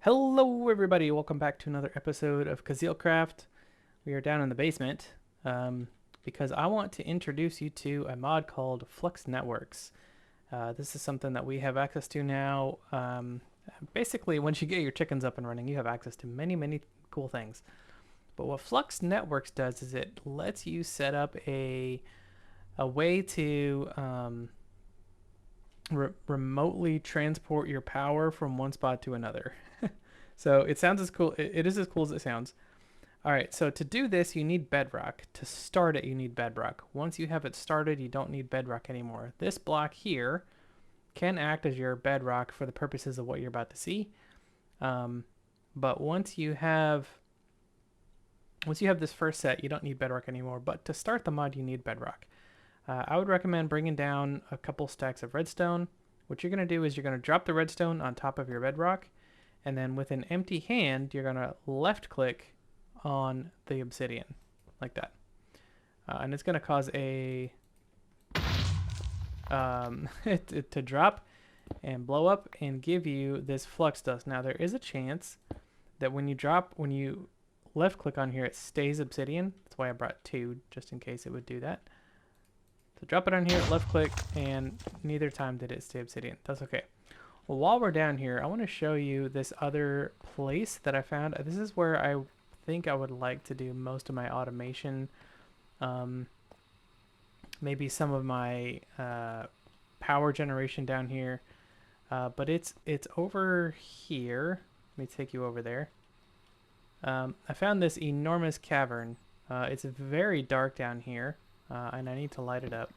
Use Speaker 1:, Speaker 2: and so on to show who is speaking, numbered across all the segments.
Speaker 1: Hello everybody, welcome back to another episode of KuzilCraft. We are down in the basement because I want to introduce you to a mod called Flux Networks. This is something that we have access to now. Basically, once you get your chickens up and running, you have access to many cool things. But what Flux Networks does is it lets you set up a way to remotely transport your power from one spot to another. So it sounds as cool. It is as cool as it sounds. All right. So to do this, you need bedrock. To start it, you need bedrock. Once you have it started, you don't need bedrock anymore. This block here can act as your bedrock for the purposes of what you're about to see. But once you have this first set, you don't need bedrock anymore. But to start the mod, you need bedrock. I would recommend bringing down a couple stacks of redstone. What you're going to do is you're going to drop the redstone on top of your bedrock. And then with an empty hand, you're going to left click on the obsidian like that. And it's going to cause a it to drop and blow up and give you this flux dust. Now there is a chance that when you left click on here, it stays obsidian. That's why I brought two, just in case it would do that. So drop it on here, left click, and neither time did it stay obsidian. That's okay. Well, while we're down here, I want to show you this other place that I found. This is where I think I would like to do most of my automation. Maybe some of my power generation down here. But it's over here. Let me take you over there. I found this enormous cavern. It's very dark down here, and I need to light it up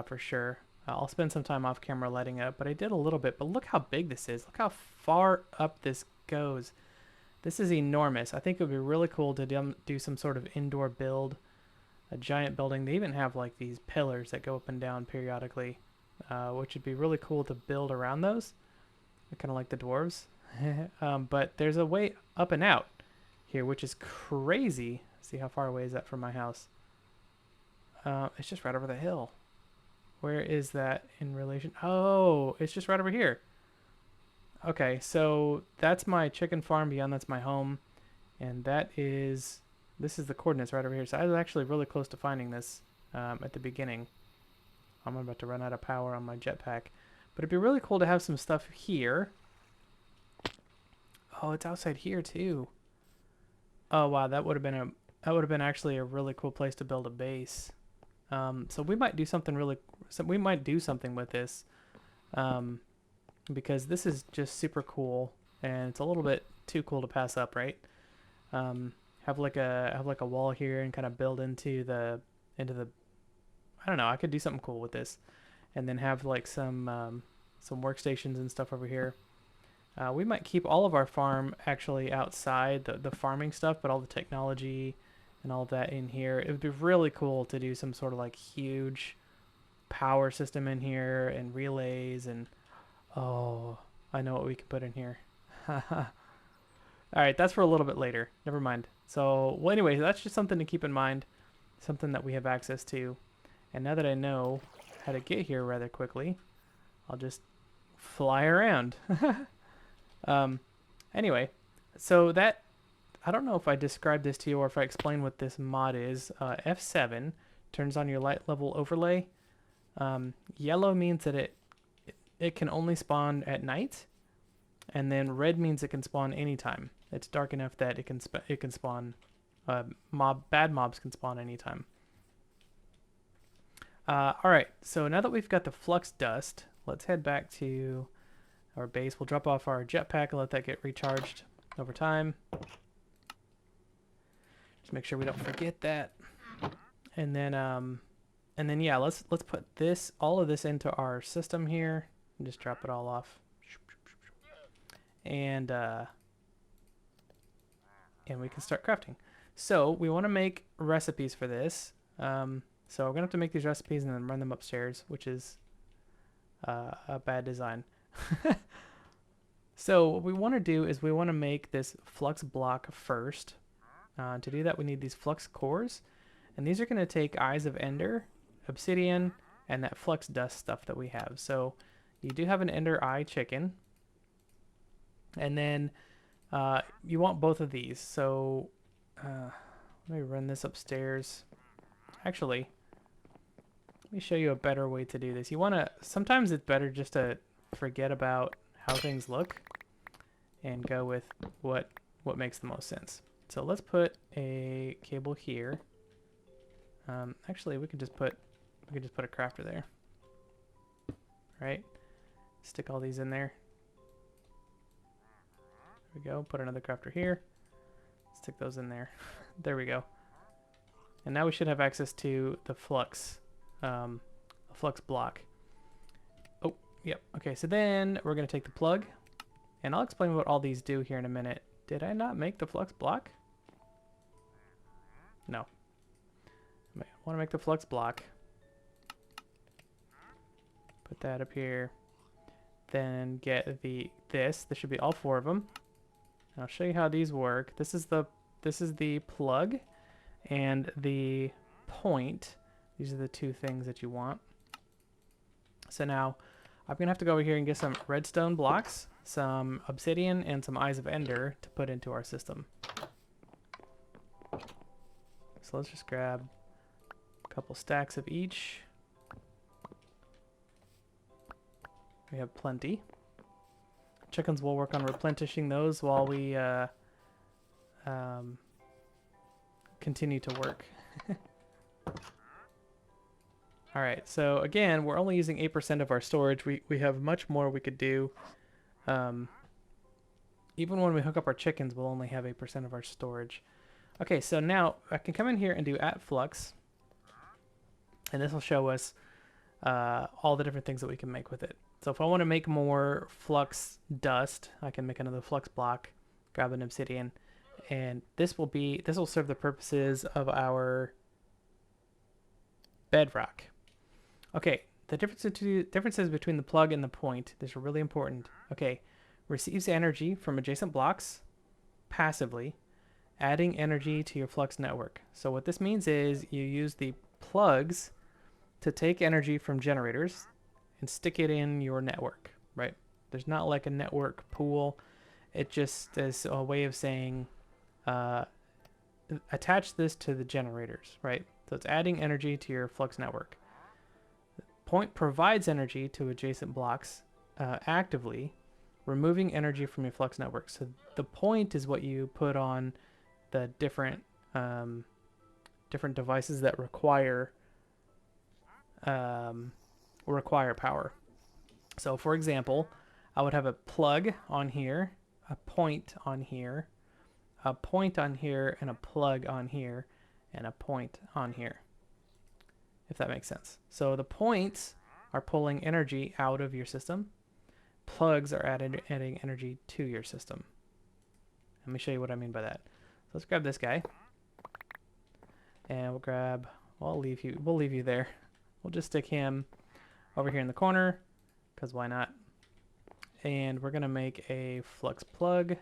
Speaker 1: for sure. I'll spend some time off camera lighting up, but I did a little bit. But look how big this is. Look how far up this goes. This is enormous. I think it would be really cool to do some sort of indoor build, a giant building. They even have like these pillars that go up and down periodically, which would be really cool to build around those. Kind of like the dwarves. But there's a way up and out here, which is crazy. See how far away is that from my house? It's just right over the hill. Where is that in relation? Oh, it's just right over here. Okay, so that's my chicken farm. Beyond that's my home. And this is the coordinates right over here. So I was actually really close to finding this at the beginning. I'm about to run out of power on my jetpack. But it'd be really cool to have some stuff here. Oh, it's outside here too. Oh wow, that would have been actually a really cool place to build a base. So we might do something with this, because this is just super cool, and it's a little bit too cool to pass up, right? Have like a wall here and kind of build into the. I don't know. I could do something cool with this, and then have like some workstations and stuff over here. We might keep all of our farm actually outside, the farming stuff, but all the technology and all of that in here. It would be really cool to do some sort of like huge power system in here and relays and oh, I know what we could put in here. All right, that's for a little bit later. Never mind. So, well, anyway, that's just something to keep in mind, something that we have access to. And now that I know how to get here rather quickly, I'll just fly around. Anyway, so that I don't know if I described this to you or if I explained what this mod is. F7 turns on your light level overlay. Yellow means that it can only spawn at night, and then red means it can spawn anytime. It's dark enough that it can spawn. Bad mobs can spawn anytime. All right, so now that we've got the flux dust, let's head back to our base. We'll drop off our jetpack and let that get recharged over time. Just make sure we don't forget that. And then yeah, let's put all of this into our system here and just drop it all off. And we can start crafting. So we want to make recipes for this. So we're gonna have to make these recipes and then run them upstairs, which is a bad design. So what we want to do is we want to make this flux block first. To do that, we need these flux cores, and these are going to take eyes of ender, obsidian, and that flux dust stuff that we have. So you do have an ender eye chicken, And then you want both of these. So let me run this upstairs. Actually, let me show you a better way to do this. You want to, sometimes it's better just to forget about how things look and go with what makes the most sense. So let's put a cable here. Actually, we could just put a crafter there. Right? Stick all these in there. There we go. Put another crafter here. Stick those in there. There we go. And now we should have access to the flux block. Oh, yep. Okay, so then we're going to take the plug, and I'll explain what all these do here in a minute. Did I not make the flux block? No. I want to make the flux block. Put that up here. Then get this. This should be all 4 of them. And I'll show you how these work. This is the plug and the point. These are the 2 things that you want. So now I'm going to have to go over here and get some redstone blocks, some obsidian, and some eyes of ender to put into our system. So let's just grab a couple stacks of each. We have plenty. Chickens will work on replenishing those while we continue to work. Alright, so again, we're only using 8% of our storage. We have much more we could do. Even when we hook up our chickens, we'll only have 8% of our storage. Okay, so now I can come in here and do @flux, and this will show us all the different things that we can make with it. So if I want to make more flux dust, I can make another flux block, grab an obsidian, and this will serve the purposes of our bedrock. Okay, the differences between the plug and the point, these are really important. Okay, receives energy from adjacent blocks passively, adding energy to your flux network. So what this means is you use the plugs to take energy from generators and stick it in your network, right? There's not like a network pool. It just is a way of saying attach this to the generators, right? So it's adding energy to your flux network. Point provides energy to adjacent blocks actively, removing energy from your flux network. So the point is what you put on the different devices that require power. So for example, I would have a plug on here, a point on here, a point on here, and a plug on here, and a point on here, if that makes sense. So the points are pulling energy out of your system. Plugs are adding energy to your system. Let me show you what I mean by that. So let's grab this guy, and we'll grab. Well, we'll leave you there. We'll just stick him over here in the corner, because why not? And we're gonna make a flux plug.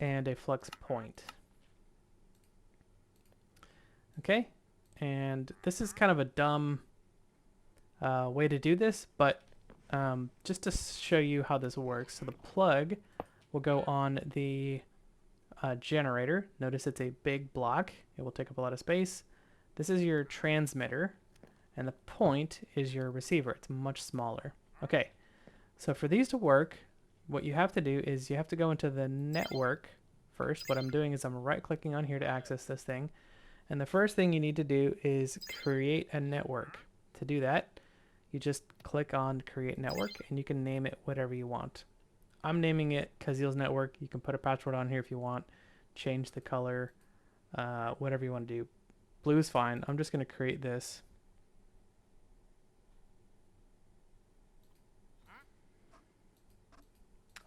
Speaker 1: And a flux point. Okay, and this is kind of a dumb way to do this, but just to show you how this works. So the plug will go on the generator. Notice it's a big block. It will take up a lot of space. This is your transmitter, and the point is your receiver. It's much smaller. Okay, so for these to work, what you have to do is you have to go into the network first. What I'm doing is I'm right-clicking on here to access this thing. And the first thing you need to do is create a network. To do that, you just click on Create Network, and you can name it whatever you want. I'm naming it Kuzil's Network. You can put a password on here if you want. Change the color, whatever you want to do. Blue is fine. I'm just going to create this.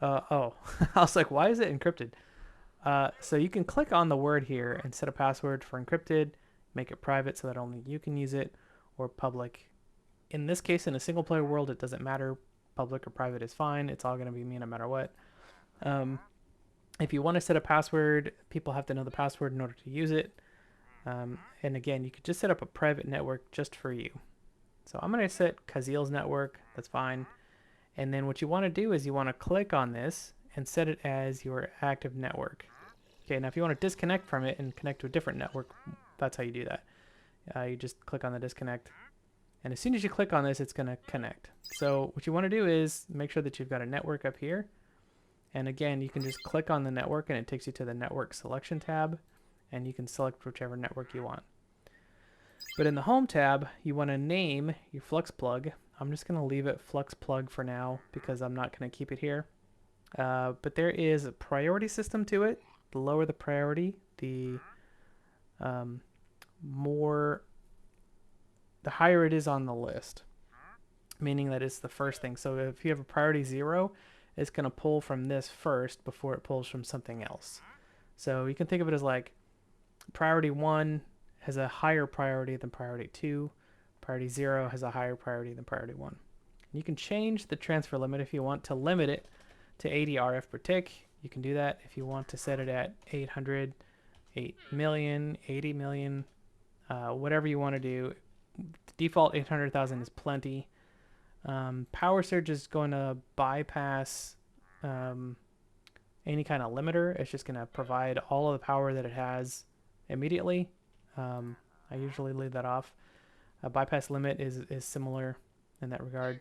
Speaker 1: Oh, I was like, why is it encrypted? So you can click on the word here and set a password for encrypted, make it private so that only you can use it, or public. In this case, in a single player world, it doesn't matter. Public or private is fine. It's all going to be me no matter what. If you want to set a password, people have to know the password in order to use it. And again, you could just set up a private network just for you. So I'm going to set Kuzil's network. That's fine. And then what you want to do is you want to click on this and set it as your active network. Okay, now if you want to disconnect from it and connect to a different network, that's how you do that. You just click on the disconnect. And as soon as you click on this, it's going to connect. So what you want to do is make sure that you've got a network up here. And again, you can just click on the network and it takes you to the network selection tab. And you can select whichever network you want. But in the home tab, you want to name your Flux plug. I'm just going to leave it Flux plug for now because I'm not going to keep it here. But there is a priority system to it. The lower the priority, the higher it is on the list, meaning that it's the first thing. So if you have a priority 0, it's going to pull from this first before it pulls from something else. So you can think of it as like priority 1 has a higher priority than priority 2. Priority 0 has a higher priority than priority 1. You can change the transfer limit if you want to limit it to 80 RF per tick. You can do that if you want to set it at 800, 8 million, 80 million, whatever you want to do. The default 800,000 is plenty. Power surge is going to bypass any kind of limiter. It's just going to provide all of the power that it has immediately. I usually leave that off. A bypass limit is similar in that regard.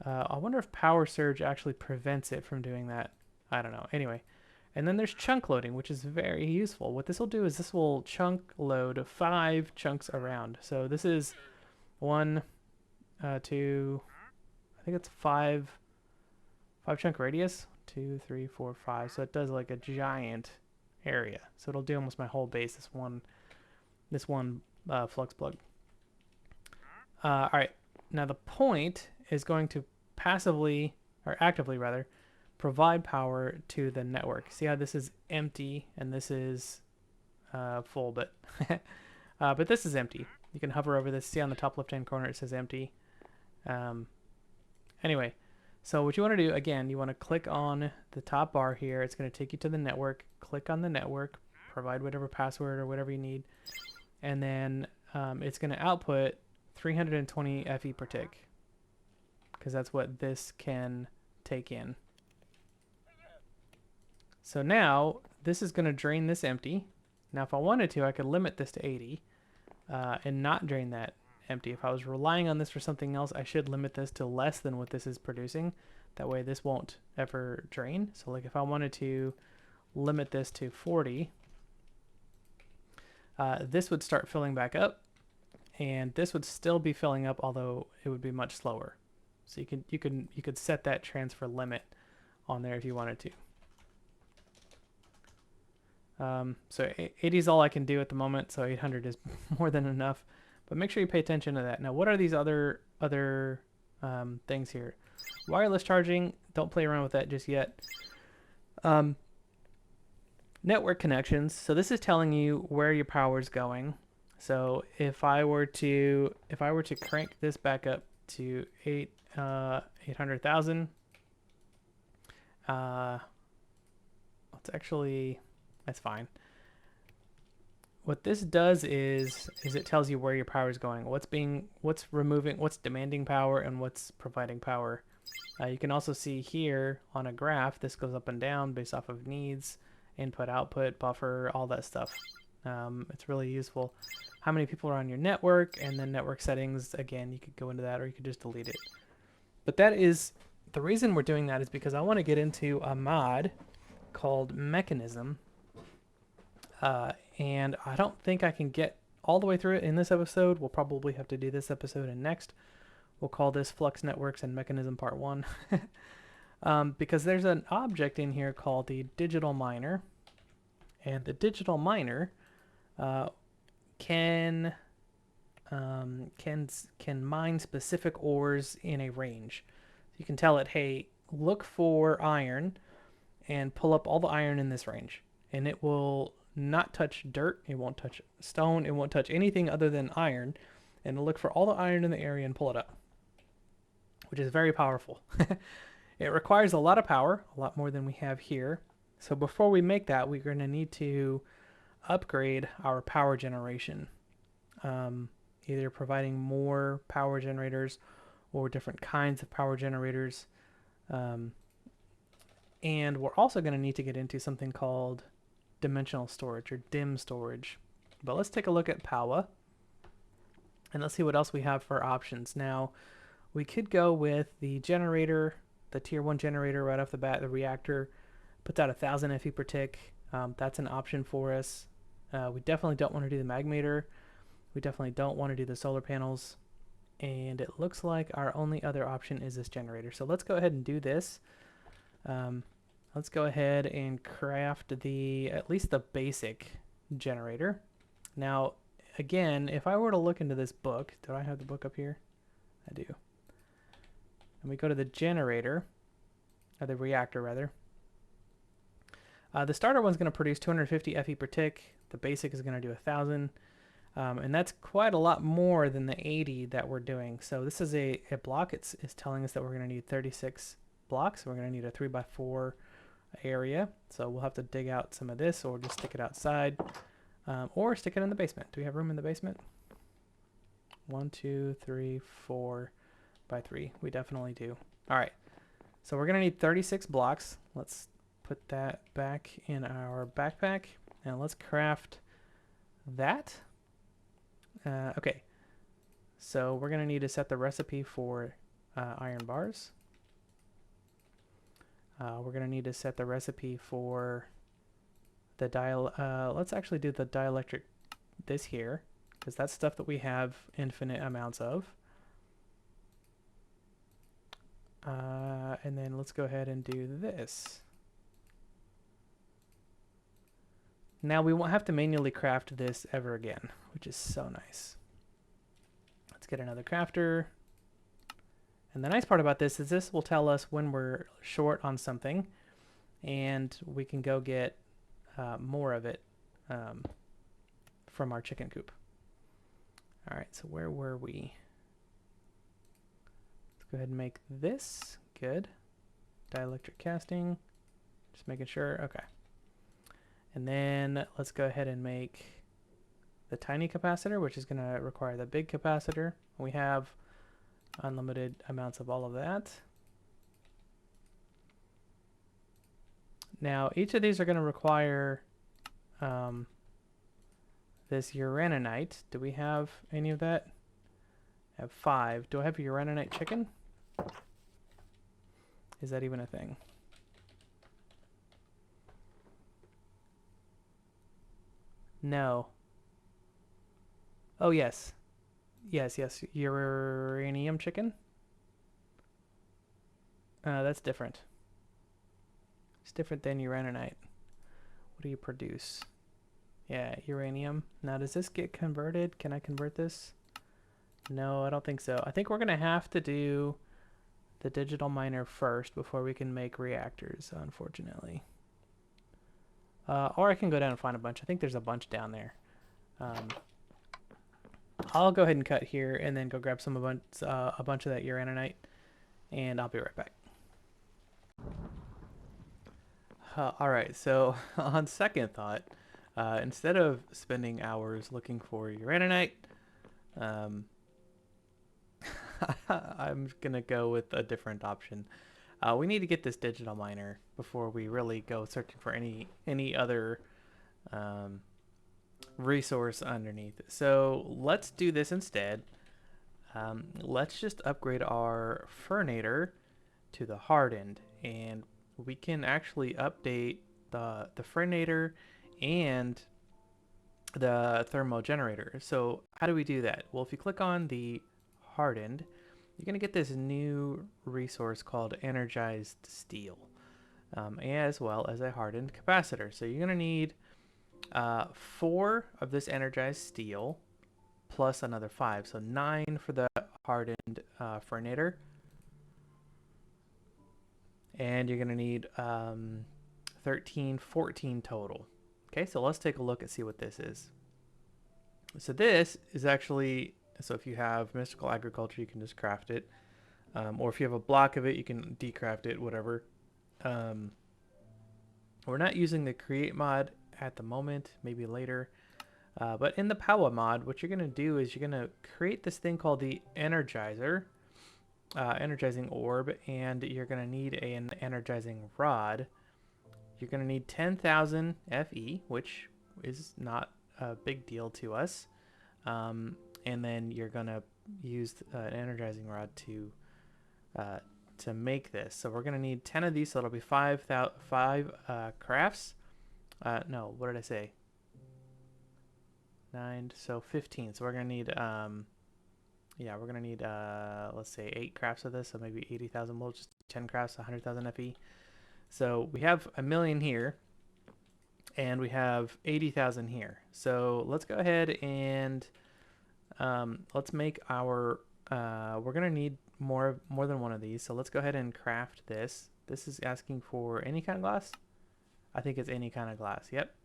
Speaker 1: I wonder if power surge actually prevents it from doing that. I don't know. Anyway, and then there's chunk loading, which is very useful. What this will do is this will chunk load 5 chunks around. So this is 1, 2, I think it's 5 chunk radius. 2, 3, 4, 5. So it does like a giant area. So it'll do almost my whole base. This one flux plug. All right. Now the point is going to passively, or actively rather, provide power to the network. See how this is empty and this is full, but but this is empty. You can hover over this. See on the top left-hand corner it says empty. Anyway, so what you want to do, again, you want to click on the top bar here. It's going to take you to the network. Click on the network, provide whatever password or whatever you need, and then it's going to output 320 FE per tick, because that's what this can take in. So now this is going to drain this empty. Now if I wanted to, I could limit this to 80 and not drain that empty. If I was relying on this for something else, I should limit this to less than what this is producing. That way this won't ever drain. So like if I wanted to limit this to 40, this would start filling back up, and this would still be filling up, although it would be much slower. So you could set that transfer limit on there if you wanted to. So 80 is all I can do at the moment, so 800 is more than enough. But make sure you pay attention to that. Now, what are these other things here? Wireless charging, don't play around with that just yet. Network connections. So this is telling you where your power is going. So if I were to crank this back up to 800,000, that's fine. What this does is it tells you where your power is going, what's demanding power, and what's providing power. You can also see here on a graph, this goes up and down based off of needs, input, output, buffer, all that stuff. It's really useful. How many people are on your network, and then network settings. Again, you could go into that, or you could just delete it. But that is the reason we're doing that is because I want to get into a mod called Mechanism. And I don't think I can get all the way through it in this episode. We'll probably have to do this episode and next. We'll call this Flux Networks and Mechanism Part 1. Because there's an object in here called the digital miner. And the digital miner can mine specific ores in a range. You can tell it, hey, look for iron and pull up all the iron in this range. And it will not touch dirt, it won't touch stone, it won't touch anything other than iron, and it'll look for all the iron in the area and pull it up, which is very powerful. It requires a lot of power, a lot more than we have here. So before we make that, we're going to need to upgrade our power generation. either providing more power generators or different kinds of power generators. And we're also going to need to get into something called dimensional storage or dim storage. But let's take a look at power and let's see what else we have for options. Now, we could go with the generator, the tier 1 generator right off the bat. The reactor puts out 1,000 FE per tick. That's an option for us. We definitely don't want to do the magmator. We definitely don't want to do the solar panels. And it looks like our only other option is this generator. So let's go ahead and do this. Let's go ahead and craft at least the basic generator. Now, again, if I were to look into this book, do I have the book up here? I do. And we go to the generator, or the reactor rather. The starter one's going to produce 250 FE per tick. The basic is going to do 1,000. And that's quite a lot more than the 80 that we're doing. So this is a block. It's telling us that we're going to need 36 blocks. We're going to need a 3x4 area. So we'll have to dig out some of this or just stick it outside. Or stick it in the basement. Do we have room in the basement? 1, 2, 3, 4 by 3. We definitely do. All right. So we're going to need 36 blocks. Let's put that back in our backpack. And let's craft that. Okay. So we're going to need to set the recipe for iron bars. We're going to need to set the recipe for the let's actually do the dielectric this here, because that's stuff that we have infinite amounts of. And then let's go ahead and do this. Now we won't have to manually craft this ever again, which is so nice. Let's get another crafter. And the nice part about this is this will tell us when we're short on something, and we can go get more of it from our chicken coop. All right, so where were we? Let's go ahead and make this. Good. Dielectric casting. Just making sure. Okay. And then let's go ahead and make the tiny capacitor, which is going to require the big capacitor. We have unlimited amounts of all of that. Now, each of these are going to require this uraninite. Do we have any of that? I have 5. Do I have a uraninite chicken? Is that even a thing? No. Oh, yes. Yes, yes. Uranium chicken? That's different. It's different than uraninite. What do you produce? Yeah, uranium. Now, does this get converted? Can I convert this? No, I don't think so. I think we're going to have to do the digital miner first before we can make reactors, unfortunately. Or I can go down and find a bunch. I think there's a bunch down there. I'll go ahead and cut here and then go grab a bunch of that uraninite, and I'll be right back. All right, so on second thought, instead of spending hours looking for uraninite, I'm gonna go with a different option. We need to get this digital miner before we really go searching for any other resource underneath. So let's do this instead. Let's just upgrade our fernator to the hardened, and we can actually update the fernator and the thermal generator. So how do we do that? Well, if you click on the hardened, you're going to get this new resource called energized steel, as well as a hardened capacitor. So you're going to need 4 of this energized steel plus another 5, so 9 for the hardened fernator, and you're going to need 13, 14 total. Okay, so let's take a look and see what this is. So this is actually, so if you have mystical agriculture, you can just craft it, or if you have a block of it, you can decraft it, whatever. We're not using the create mod at the moment, maybe later. But in the power mod, what you're going to do is you're going to create this thing called the Energizer, energizing orb, and you're going to need an energizing rod. You're going to need 10,000 FE, which is not a big deal to us. And then you're going to use an energizing rod to make this. So we're going to need 10 of these, so it'll be five crafts. No, what did I say? 9, so 15. So we're going to need, yeah, we're going to need, let's say 8 crafts of this, so maybe 80,000 volts, just 10 crafts, 100,000 FE. So we have 1 million here, and we have 80,000 here. So let's go ahead and let's make our, we're going to need more than one of these. So let's go ahead and craft this. This is asking for any kind of glass. I think it's any kind of glass. Yep.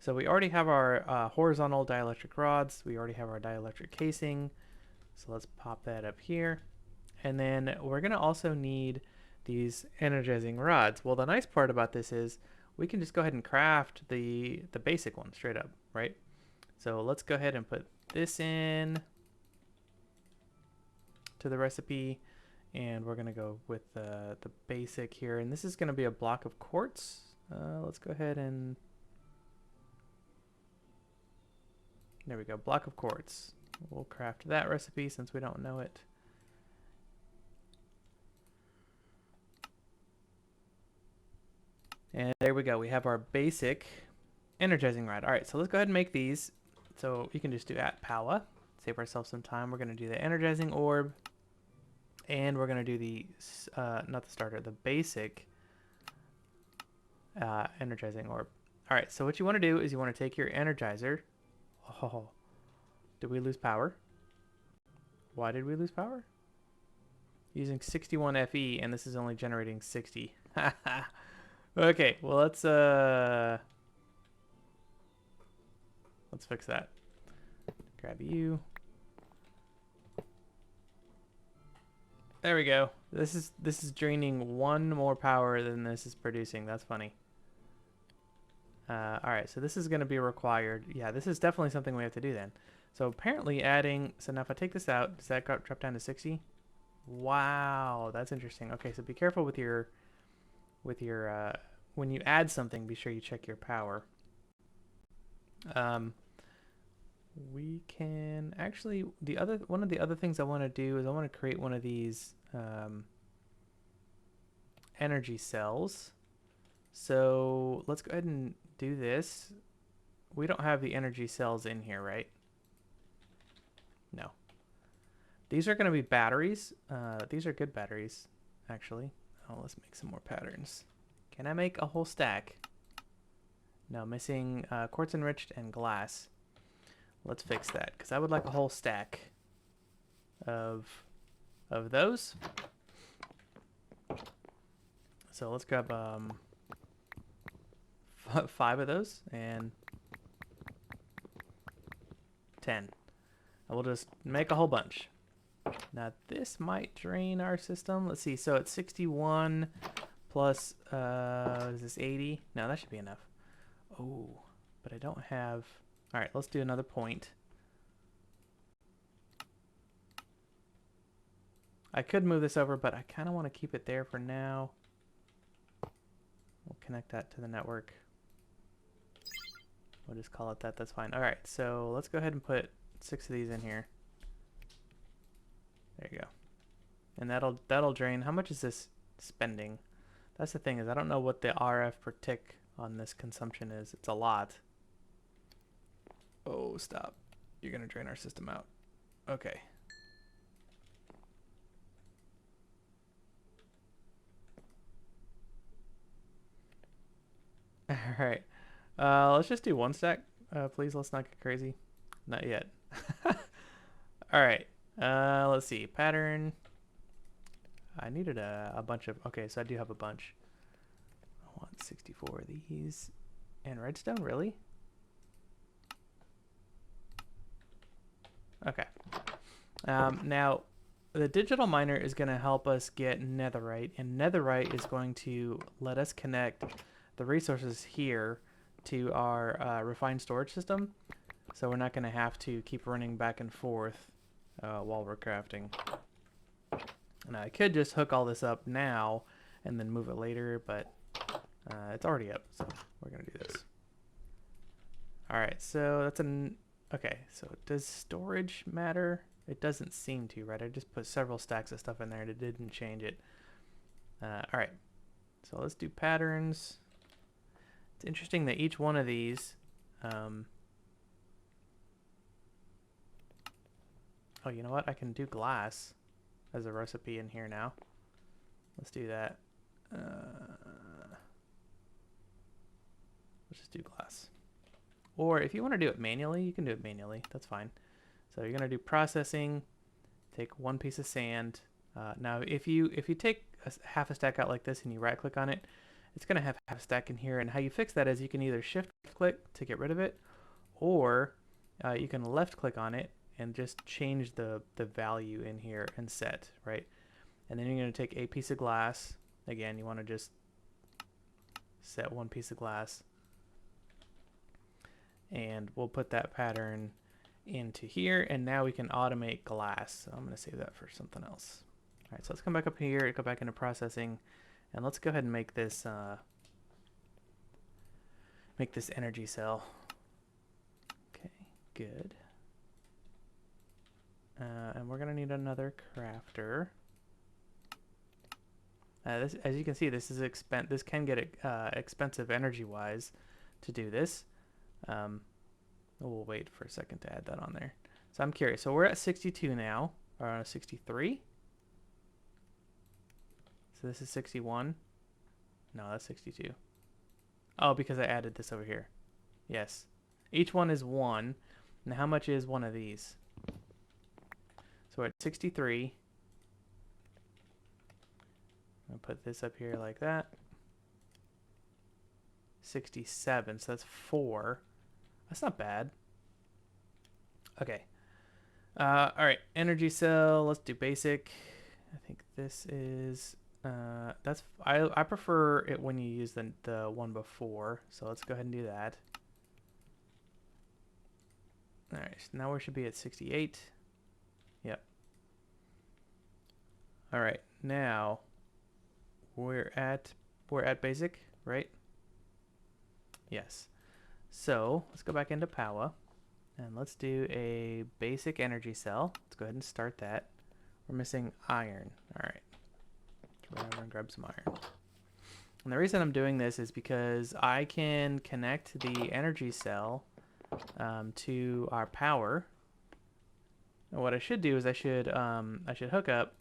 Speaker 1: So we already have our horizontal dielectric rods. We already have our dielectric casing. So let's pop that up here. And then we're going to also need these energizing rods. Well, the nice part about this is we can just go ahead and craft the basic one straight up, right? So let's go ahead and put this in to the recipe, and we're going to go with the basic here. And this is going to be a block of quartz. Let's go ahead and there we go, block of quartz. We'll craft that recipe since we don't know it. And there we go. We have our basic energizing rod. All right, so let's go ahead and make these. So you can just do at power, save ourselves some time. We're going to do the energizing orb, and we're going to do the, not the starter, the basic energizing orb. All right, so what you want to do is you want to take your energizer. Oh, did we lose power? Why did we lose power? Using 61 FE, and this is only generating 60. Okay, well let's fix that. Grab you. There we go. This is draining 1 more power than this is producing. That's funny. All right, so this is going to be required. Yeah, this is definitely something we have to do then. So apparently adding, so now if I take this out, does that drop down to 60? Wow, that's interesting. Okay, so be careful with your when you add something, be sure you check your power. We can actually, one of the other things I want to do is I want to create one of these energy cells. So let's go ahead and do this. We don't have the energy cells in here, right? No. These are going to be batteries. These are good batteries, actually. Oh, let's make some more patterns. Can I make a whole stack? No, missing quartz enriched and glass. Let's fix that, because I would like a whole stack of those. So let's grab 5 of those and 10. And we'll just make a whole bunch. Now this might drain our system. Let's see. So it's 61 plus what is this, 80? No, that should be enough. Oh, but I don't have. All right, let's do another point. I could move this over, but I kind of want to keep it there for now. We'll connect that to the network. We'll just call it that. That's fine. All right, so let's go ahead and put 6 of these in here. There you go. And that'll drain. How much is this spending? That's the thing, is I don't know what the RF per tick on this consumption is. It's a lot. Oh, stop. You're going to drain our system out. Okay. All right. Let's just do 1 stack. Please, let's not get crazy. Not yet. All right. Let's see. Pattern. I needed a bunch of... Okay, so I do have a bunch. I want 64 of these. And redstone, really? Okay. Now, the digital miner is going to help us get netherite. And netherite is going to let us connect the resources here to our refined storage system. so we're not going to have to keep running back and forth while we're crafting. And I could just hook all this up now and then move it later, but it's already up, so we're going to do this. All right, so that's okay, so does storage matter? It doesn't seem to, right? I just put several stacks of stuff in there and it didn't change it. All right, so let's do patterns. It's interesting that each one of these, oh, you know what? I can do glass as a recipe in here now. Let's do that. Let's just do glass. Or if you want to do it manually, you can do it manually. That's fine. So you're going to do processing, take one piece of sand. Now, if you take half a stack out like this and you right click on it, it's going to have half a stack in here. And how you fix that is you can either shift click to get rid of it, or you can left click on it and just change the value in here and set, right? And then you're going to take a piece of glass. Again, you want to just set one piece of glass. And we'll put that pattern into here, and now we can automate glass. So I'm going to save that for something else. All right, so let's come back up here, go back into processing, and let's go ahead and make this energy cell. Okay, good. And we're going to need another crafter. This, as you can see, this is this can get expensive energy-wise to do this. We'll wait for a second to add that on there. So I'm curious. So we're at 62 now, or 63. So this is 61. No, that's 62. Oh, because I added this over here. Yes. Each one is 1. Now how much is one of these? So we're at 63. I'll put this up here like that. 67. So that's 4. That's not bad. Okay. All right. Energy cell. Let's do basic. I think this is. I prefer it when you use the one before. So let's go ahead and do that. All right. So now we should be at 68. Yep. All right. Now we're at basic, right? Yes. So let's go back into Power and let's do a basic energy cell. Let's go ahead and start that. We're missing iron. All right. Let's run over and grab some iron. And the reason I'm doing this is because I can connect the energy cell to our power. And what I should do is I should hook up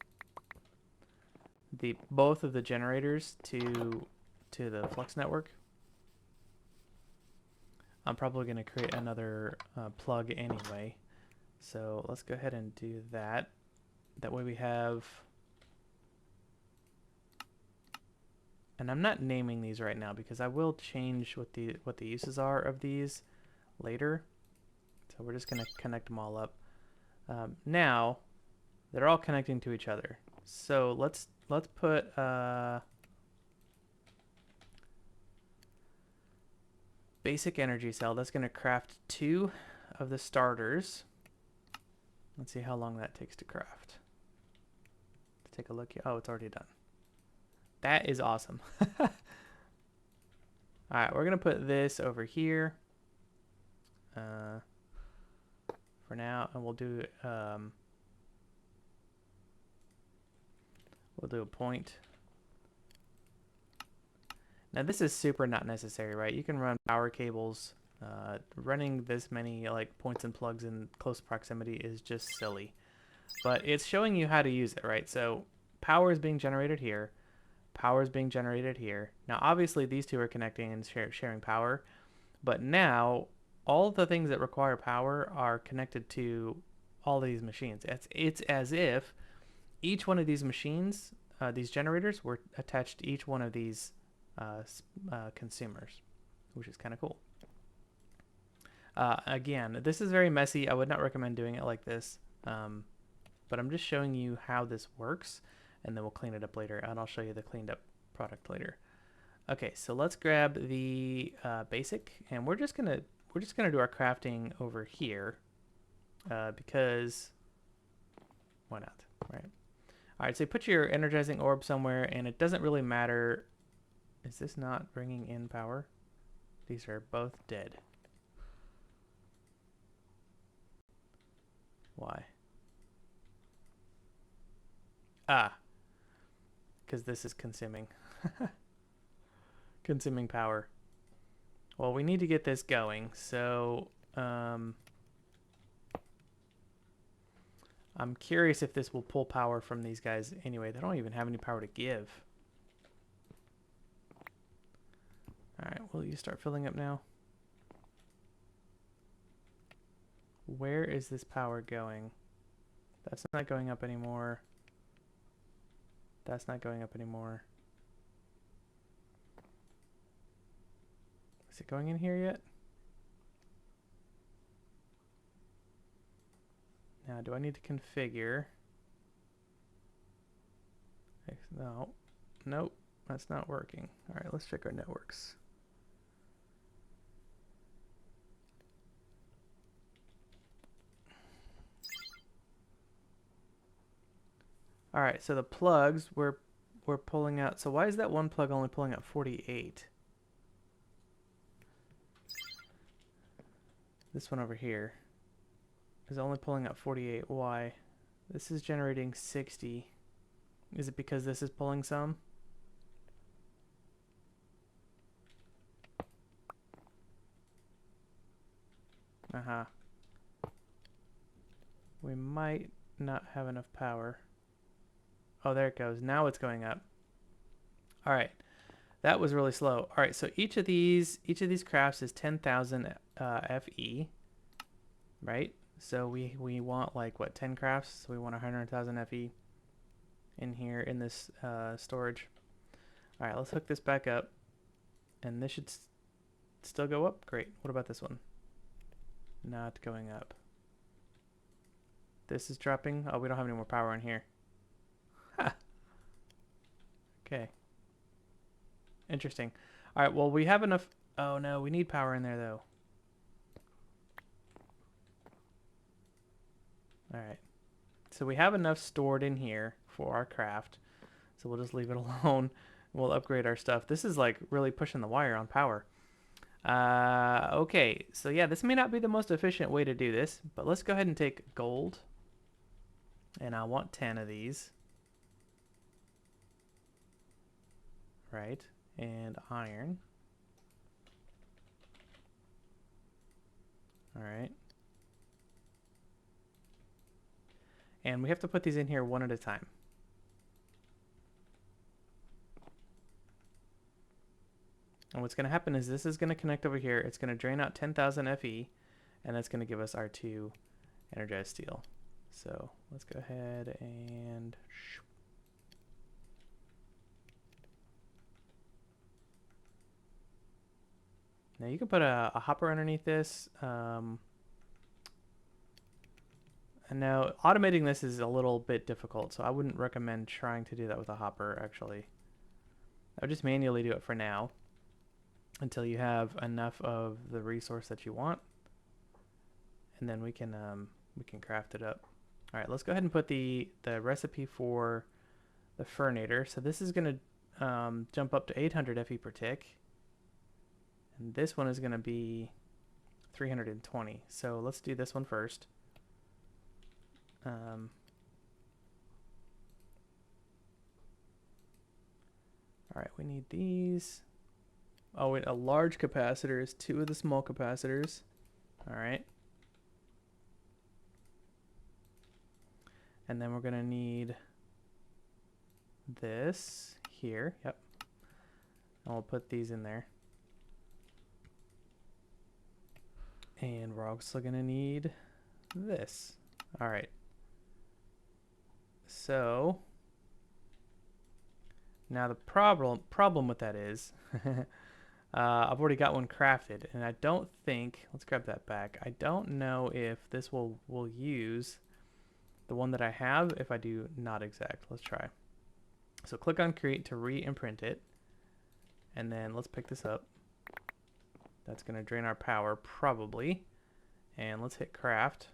Speaker 1: both of the generators to the Flux Network. I'm probably going to create another plug anyway. So let's go ahead and do that. That way we have... And I'm not naming these right now because I will change what the uses are of these later. So we're just going to connect them all up. Now, they're all connecting to each other. So let's put... basic energy cell. That's going to craft 2 of the starters. Let's see how long that takes to craft. Let's take a look here. Oh, it's already done. That is awesome. All right, we're going to put this over here for now, and we'll do a point. Now this is super not necessary, right? You can run power cables. Running this many like points and plugs in close proximity is just silly. But it's showing you how to use it, right? So power is being generated here. Power is being generated here. Now obviously these two are connecting and sharing power. But now all the things that require power are connected to all these machines. It's as if each one of these machines, these generators, were attached to each one of these consumers, which is kind of cool. Again, this is very messy. I would not recommend doing it like this, but I'm just showing you how this works, and then we'll clean it up later, and I'll show you the cleaned up product later. Okay, so let's grab the basic, and we're we're just gonna do our crafting over here, because why not, right? All right, so you put your energizing orb somewhere, and it doesn't really matter. Is this not bringing in power? These are both dead. Why? Ah, because this is consuming. Consuming power. Well, we need to get this going, so I'm curious if this will pull power from these guys anyway. They don't even have any power to give. Alright, will you start filling up now? Where is this power going? That's not going up anymore. That's not going up anymore. Is it going in here yet? Now, do I need to configure? No. Nope. That's not working. All right, let's check our networks. All right, so the plugs we're pulling out. So why is that one plug only pulling out 48? This one over here is only pulling out 48. Why? This is generating 60. Is it because this is pulling some? Uh-huh. We might not have enough power. Oh, there it goes. Now it's going up. All right. That was really slow. All right, so each of these crafts is 10,000 FE, right? So we want like what, 10 crafts? So we want 100,000 FE in here in this storage. All right, let's hook this back up, and this should still go up. Great. What about this one? Not going up. This is dropping. Oh, we don't have any more power in here. Ha. Okay. Interesting. All right, well, we have enough. Oh no, we need power in there though. All right. So we have enough stored in here for our craft. So we'll just leave it alone. We'll upgrade our stuff. This is like really pushing the wire on power. Okay, so yeah, this may not be the most efficient way to do this, but let's go ahead and take gold. And I want 10 of these. Right, and iron. All right. And we have to put these in here one at a time. And what's going to happen is this is going to connect over here. It's going to drain out 10,000 FE, and that's going to give us our 2 energized steel. So let's go ahead and... Now you can put a hopper underneath this. And now automating this is a little bit difficult, so I wouldn't recommend trying to do that with a hopper, actually. I would just manually do it for now until you have enough of the resource that you want, and then we can craft it up. All right, let's go ahead and put the recipe for the furnator. So this is going to jump up to 800 FE per tick, and this one is going to be 320. So let's do this one first. All right, we need these. Oh, wait, a large capacitor is 2 of the small capacitors. All right. And then we're going to need this here. Yep. And we'll put these in there. And we're also going to need this. All right. So now the problem with that is I've already got one crafted, and I don't think, let's grab that back. I don't know if this will use the one that I have if I do not exact. Let's try. So click on create to re-imprint it, and then let's pick this up. That's going to drain our power, probably. And let's hit craft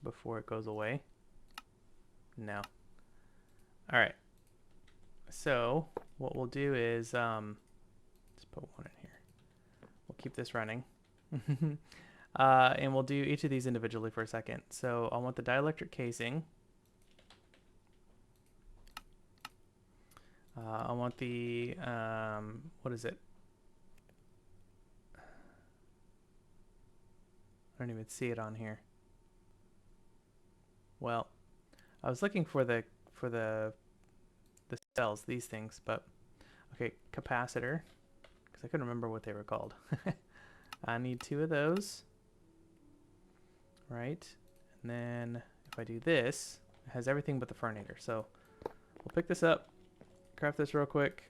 Speaker 1: before it goes away. No. All right. So what we'll do is let's put one in here. We'll keep this running. And we'll do each of these individually for a second. So I want the dielectric casing. I want the, what is it? I don't even see it on here. Well, I was looking for the cells, these things, but okay, capacitor, because I couldn't remember what they were called. I need 2 of those, right? And then if I do this, it has everything but the fernator. So we'll pick this up, craft this real quick,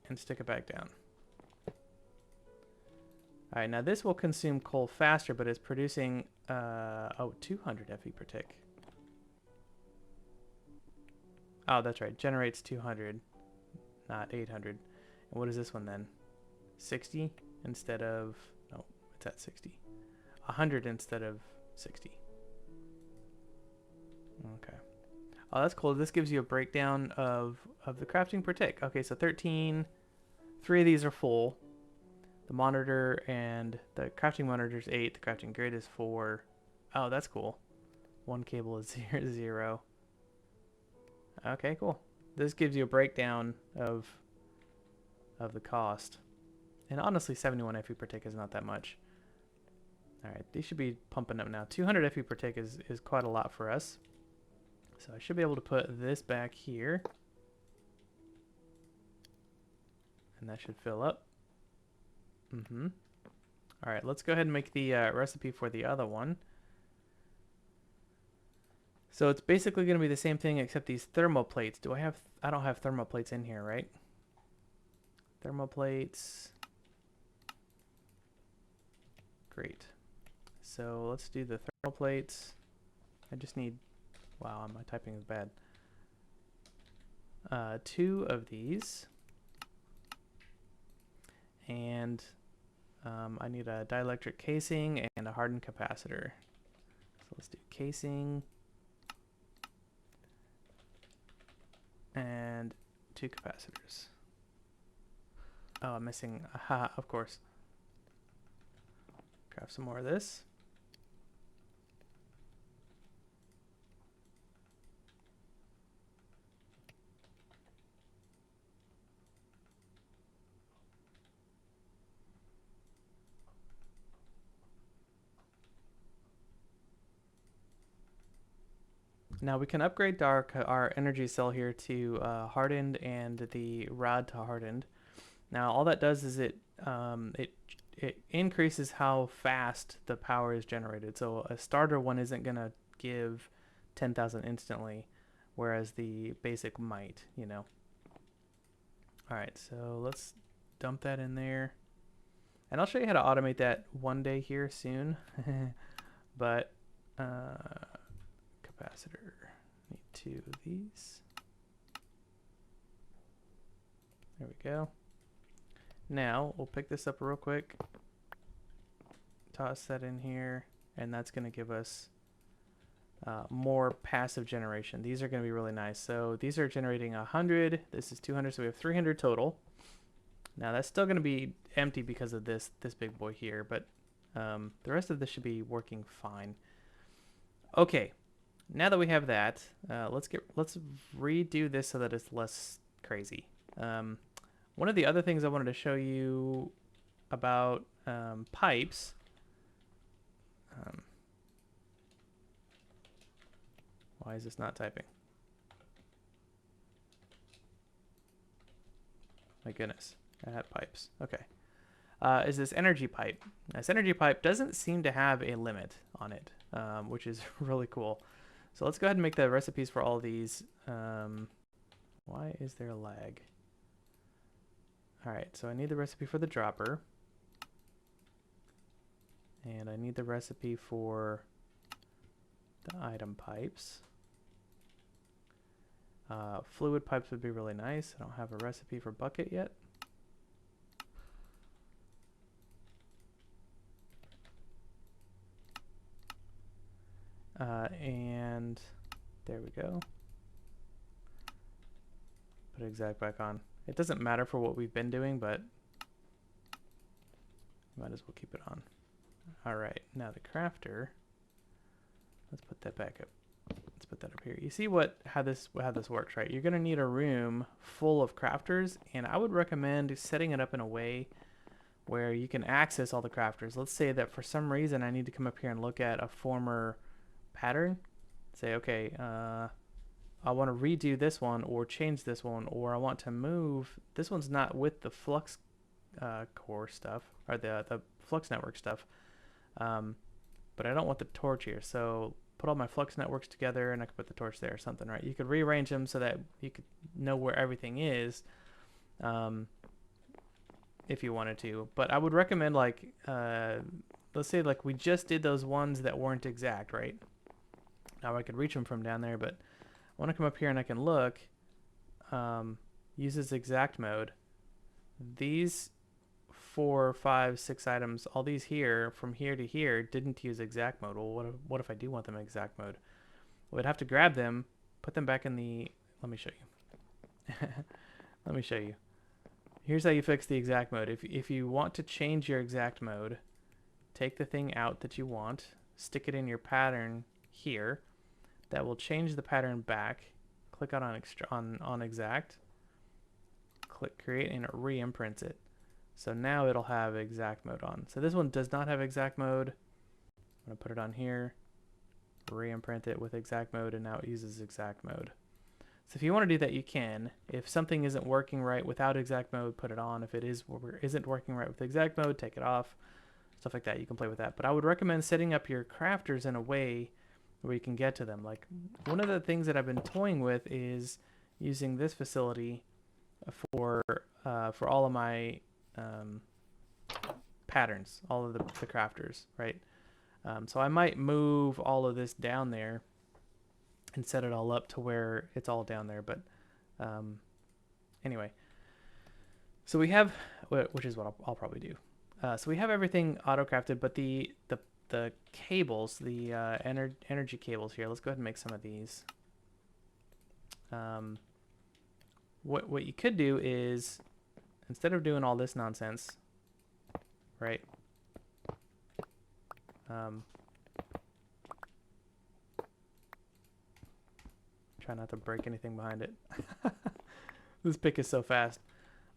Speaker 1: and stick it back down. All right, now this will consume coal faster, but it's producing 200 FE per tick. Oh, that's right. Generates 200, not 800. And what is this one then? 60 instead of, no, it's at 60. 100 instead of 60. Okay. Oh, that's cool. This gives you a breakdown of the crafting per tick. Okay, so 13. 3 of these are full. The monitor and the crafting monitor is 8. The crafting grid is 4. Oh, that's cool. 1 cable is 0. Okay, cool. This gives you a breakdown of the cost. And honestly, 71 FE per tick is not that much. All right, these should be pumping up now. 200 FE per tick is quite a lot for us. So I should be able to put this back here. And that should fill up. All right, let's go ahead and make the recipe for the other one. So it's basically going to be the same thing except these thermoplates. I don't have thermoplates in here, right? Thermoplates. Great. So let's do the thermoplates. I just need, wow, my typing is bad. 2 of these. And I need a dielectric casing and a hardened capacitor. So let's do casing. And 2 capacitors. Oh, I'm missing, aha, of course. Craft some more of this. Now we can upgrade our energy cell here to hardened and the rod to hardened. Now all that does is it increases how fast the power is generated. So a starter one isn't gonna give 10,000 instantly, whereas the basic might, you know. All right, so let's dump that in there. And I'll show you how to automate that one day here soon. But capacitor, need 2 of these. There we go. Now we'll pick this up real quick, toss that in here, and that's going to give us more passive generation. These are going to be really nice. So these are generating 100. This is 200, so we have 300 total. Now that's still going to be empty because of this big boy here, but the rest of this should be working fine. Okay, now that we have that, let's redo this so that it's less crazy. One of the other things I wanted to show you about pipes. Why is this not typing? My goodness, I had pipes. Okay. Is this energy pipe. This energy pipe doesn't seem to have a limit on it, which is really cool. So let's go ahead and make the recipes for all these. Why is there a lag? All right, so I need the recipe for the dropper. And I need the recipe for the item pipes. Fluid pipes would be really nice. I don't have a recipe for bucket yet. And there we go. Put exact back on. It doesn't matter for what we've been doing, but might as well keep it on. All right, now the crafter. Let's put that back up. Let's put that up here. You see how this works, right? You're gonna need a room full of crafters, and I would recommend setting it up in a way where you can access all the crafters. Let's say that for some reason I need to come up here and look at a former pattern. Say, okay, I want to redo this one or change this one, or I want to move. This one's not with the Flux core stuff, or the Flux Network stuff, but I don't want the torch here. So put all my Flux Networks together and I could put the torch there or something, right? You could rearrange them so that you could know where everything is, if you wanted to. But I would recommend, like, let's say like we just did those ones that weren't exact, right? Now I could reach them from down there, but I want to come up here and I can look, uses exact mode. These 4, 5, 6 items, all these here, from here to here, didn't use exact mode. Well, what if I do want them in exact mode? Well, I'd have to grab them, put them back in the, let me show you. Let me show you. Here's how you fix the exact mode. If you want to change your exact mode, take the thing out that you want, stick it in your pattern here. That will change the pattern back. Click on exact. Click create, and it re-imprints it. So now it'll have exact mode on. So this one does not have exact mode. I'm gonna put it on here, re-imprint it with exact mode, and now it uses exact mode. So if you want to do that, you can. If something isn't working right without exact mode, put it on. If it isn't working right with exact mode, take it off. Stuff like that. You can play with that. But I would recommend setting up your crafters in a way where you can get to them. Like, one of the things that I've been toying with is using this facility for all of my patterns, all of the crafters, right? So I might move all of this down there and set it all up to where it's all down there. But anyway, so we have, which is what I'll probably do. So we have everything auto-crafted, but the cables, the energy cables here, let's go ahead and make some of these. What you could do is, instead of doing all this nonsense, right? Try not to break anything behind it. This pick is so fast.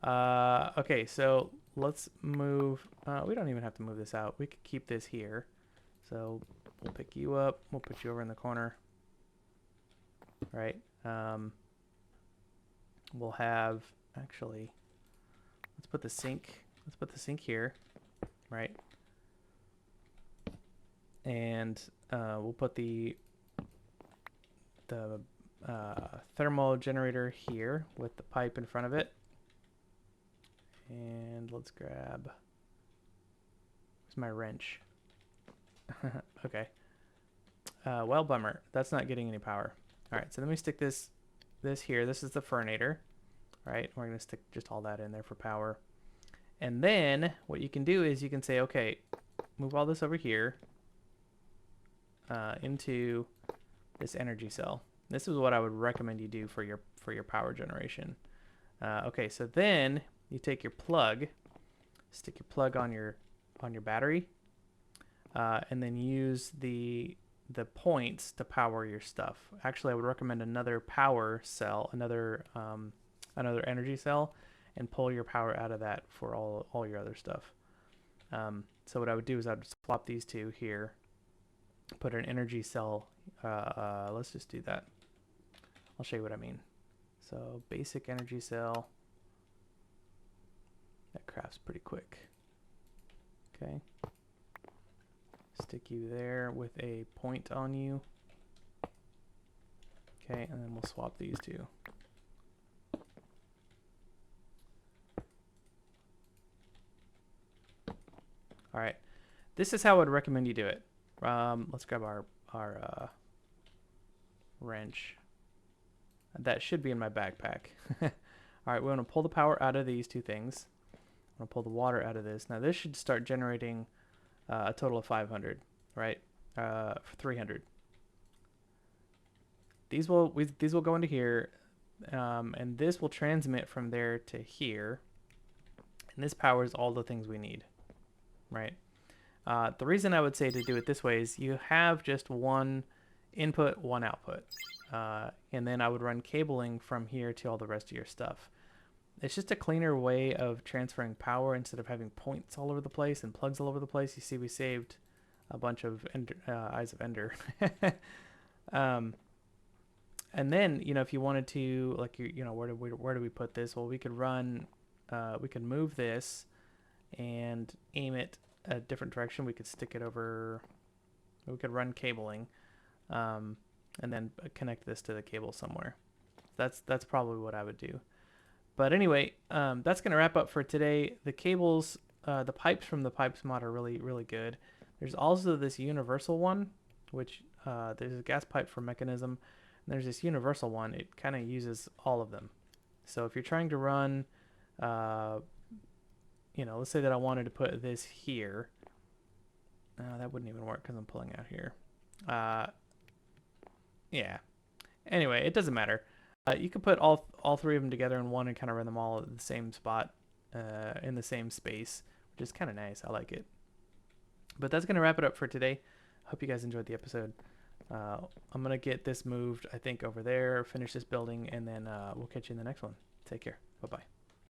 Speaker 1: Okay, so let's move. We don't even have to move this out. We could keep this here. So we'll pick you up. We'll put you over in the corner. Right. We'll have, actually, let's put the sink. Let's put the sink here. Right. And we'll put the thermal generator here with the pipe in front of it. And let's grab, where's my wrench? Okay. Well, bummer. That's not getting any power. All right, so let me stick this here. This is the furnator, right? We're going to stick just all that in there for power. And then what you can do is you can say, okay, move all this over here into this energy cell. This is what I would recommend you do for your power generation. Okay, so then you take your plug, stick your plug on your battery, and then use the points to power your stuff. Actually, I would recommend another power cell, another energy cell, and pull your power out of that for all your other stuff. So what I would do is I'd swap these two here, put an energy cell. Let's just do that. I'll show you what I mean. So basic energy cell. That crafts pretty quick. Okay. Stick you there with a point on you. Okay, and then we'll swap these two. All right. This is how I would recommend you do it. Let's grab our wrench. That should be in my backpack. All right, we're going to pull the power out of these two things. I'm going to pull the water out of this. Now this should start generating a total of 500, right? 300. these will go into here, and this will transmit from there to here, and this powers all the things we need, right? The reason I would say to do it this way is you have just one input, one output, and then I would run cabling from here to all the rest of your stuff. It's just a cleaner way of transferring power instead of having points all over the place and plugs all over the place. You see, we saved a bunch of Eyes of Ender. And then, if you wanted to, like, where do we put this? Well, we could we could move this and aim it a different direction. We could stick it over, we could run cabling, and then connect this to the cable somewhere. That's probably what I would do. But anyway, that's going to wrap up for today. The cables, the pipes from the pipes mod are really, really good. There's also this universal one, which there's a gas pipe for mechanism. And there's this universal one. It kind of uses all of them. So if you're trying to run, let's say that I wanted to put this here. That wouldn't even work because I'm pulling out here. Yeah. Anyway, it doesn't matter. You can put all three of them together in one and kind of run them all at the same spot, in the same space, which is kind of nice. I like it. But that's going to wrap it up for today. Hope you guys enjoyed the episode. I'm going to get this moved, I think, over there, finish this building, and then we'll catch you in the next one. Take care. Bye-bye.